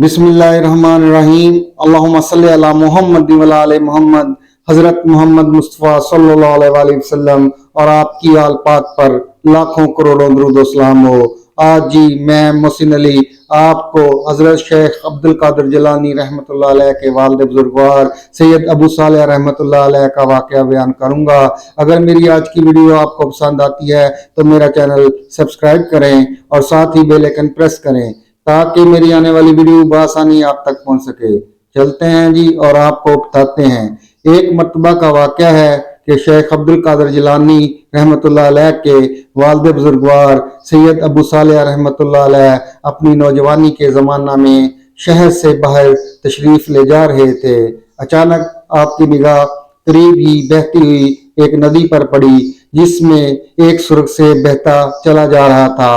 بسم اللہ الرحمن الرحیم، اللہم صلی علی محمد و علی محمد۔ حضرت محمد مصطفیٰ صلی اللہ علیہ وآلہ وسلم اور آپ کی آل پاک پر لاکھوں کروڑوں درود و سلام ہو۔ آج جی میں محسن علی آپ کو حضرت شیخ عبد القادر جیلانی رحمۃ اللہ علیہ کے والد بزرگوار سید ابو صالح رحمۃ اللہ علیہ کا واقعہ بیان کروں گا۔ اگر میری آج کی ویڈیو آپ کو پسند آتی ہے تو میرا چینل سبسکرائب کریں اور ساتھ ہی بیل آئیکن پریس کریں تاکہ میری آنے والی ویڈیو بآسانی آپ تک پہنچ سکے۔ چلتے ہیں جی اور آپ کو بتاتے ہیں۔ ایک مرتبہ کا واقعہ ہے کہ شیخ عبد القادر جیلانی رحمۃ اللہ علیہ کے والد بزرگوار سید ابو صالح رحمۃ اللہ علیہ اپنی نوجوانی کے زمانہ میں شہر سے باہر تشریف لے جا رہے تھے۔ اچانک آپ کی نگاہ قریب ہی بہتی ہوئی ایک ندی پر پڑی جس میں ایک سرخ سیب بہتا چلا جا رہا تھا۔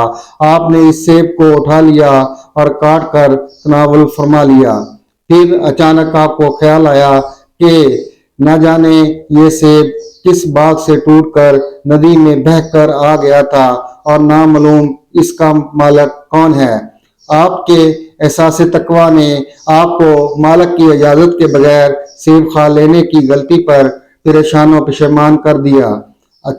آپ نے اس سیب کو اٹھا لیا اور کاٹ کر تناول فرما لیا۔ پھر اچانک آپ کو خیال آیا کہ نہ جانے یہ سیب کس باغ سے ٹوٹ کر ندی میں بہہ کر آ گیا تھا اور نامعلوم اس کا مالک کون ہے۔ آپ کے احساس تقویٰ نے آپ کو مالک کی اجازت کے بغیر سیب کھا لینے کی غلطی پر پریشان و پشیمان کر دیا۔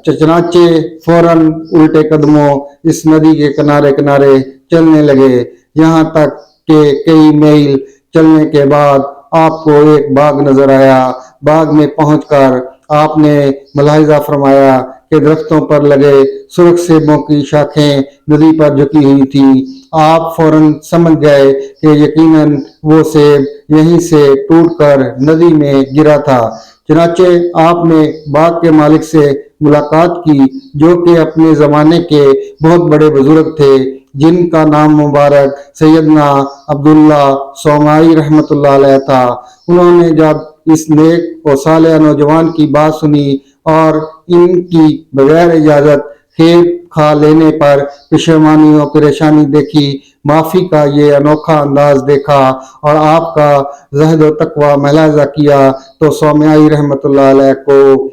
چنانچہ فوراً الٹے قدموں اس ندی کے کنارے کنارے چلنے لگے، یہاں تک کہ کئی میل چلنے کے بعد آپ کو ایک باغ نظر آیا۔ باغ میں پہنچ کر آپ نے ملاحظہ فرمایا کہ درختوں پر لگے سرخ سیبوں کی شاخیں ندی پر جھکی ہوئی تھی۔ آپ فوراً سمجھ گئے کہ یقیناً وہ سیب یہیں سے ٹوٹ کر ندی میں گرا تھا۔ چنانچہ آپ نے باغ کے مالک سے ملاقات کی جو کہ اپنے زمانے کے بہت بڑے بزرگ تھے جن کا نام مبارک سیدنا عبداللہ صومعی رحمۃ اللہ علیہ تھا۔ انہوں نے جب اس نیک و صالح نوجوان کی بات سنی اور ان کی بغیر اجازت سیب کھا لینے پر پشیمانی و پریشانی دیکھی، معافی کا یہ انوکھا انداز دیکھا اور آپ کا زہد و تقویٰ ملاحظہ کیا تو صومعی رحمۃ اللہ علیہ کو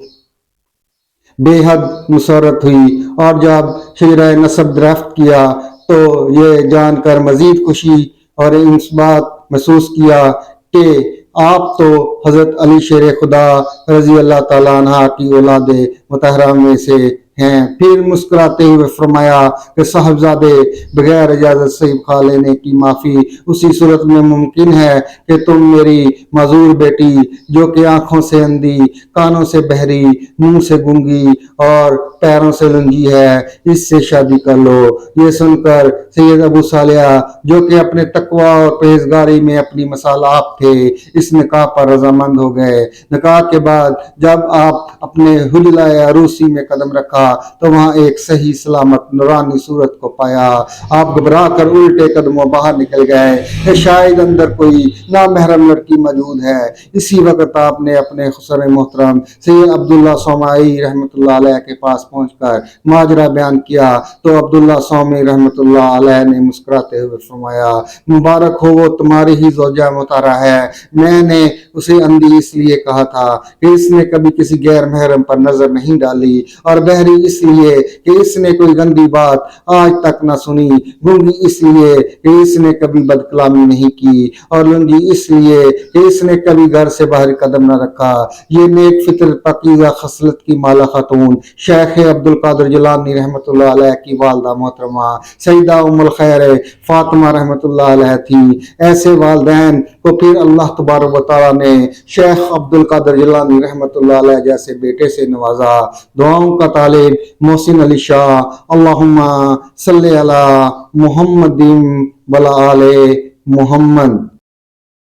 بے حد مسرت ہوئی، اور جب شجرہ نسب درافت کیا تو یہ جان کر مزید خوشی اور انسبات محسوس کیا کہ آپ تو حضرت علی شیر خدا رضی اللہ تعالیٰ عنہ کی اولاد مطہرہ میں سے ہیں۔ پھر مسکراتے ہوئے فرمایا کہ صاحبزادے، بغیر اجازت سیب کھا لینے کی معافی اسی صورت میں ممکن ہے کہ تم میری معذور بیٹی جو کہ آنکھوں سے اندھی، کانوں سے بہری، منہ سے گونگی اور پیروں سے لنگی ہے، اس سے شادی کر لو۔ یہ سن کر سید ابو صالح جو کہ اپنے تقویٰ اور پرہیزگاری میں اپنی مثال آپ تھے، اس نکاح پر رضامند ہو گئے۔ نکاح کے بعد جب آپ اپنے حجلہ عروسی میں قدم رکھا تو وہاں ایک صحیح سلامت نورانی صورت کو پایا۔ آپ گھبرا کر الٹے قدموں باہر نکل گئے کہ شاید اندر کوئی نامحرم لڑکی موجود ہے۔ اسی وقت آپ نے اپنے خسر محترم سید عبداللہ صومعی رحمۃ اللہ علیہ کے پاس پہنچ کر ماجرا بیان کیا تو عبداللہ صومعی رحمۃ اللہ علیہ نے مسکراتے ہوئے فرمایا، مبارک ہو، وہ تمہاری ہی زوجہ مطہرہ ہے۔ میں نے اسے اندھی اس لیے کہا تھا کہ اس نے کبھی کسی غیر محرم پر نظر نہیں ڈالی، اور بہری اس لیے کہ اس نے کوئی گندی بات آج تک نہ سنی، گونگی اس لیے کہ اس نے کبھی بد کلامی نہیں کی، اور لنگی اس لیے کہ اس نے کبھی گھر سے باہر قدم نہ رکھا۔ یہ نیک فطر پاکیزہ خصلت کی مالا خاتون شیخ عبد القادر جیلانی رحمۃ اللہ علیہ کی والدہ محترمہ سیدہ ام الخیر فاطمہ رحمۃ اللہ علیہ تھی۔ ایسے والدین کو پھر اللہ تبارک و تعالیٰ نے شیخ عبد القادر جیلانی رحمۃ اللہ علیہ جیسے بیٹے سے نوازا۔ دعاؤں کا طالب محسن علی شاہ، اللہم صلی علی محمد وعلی آل محمد۔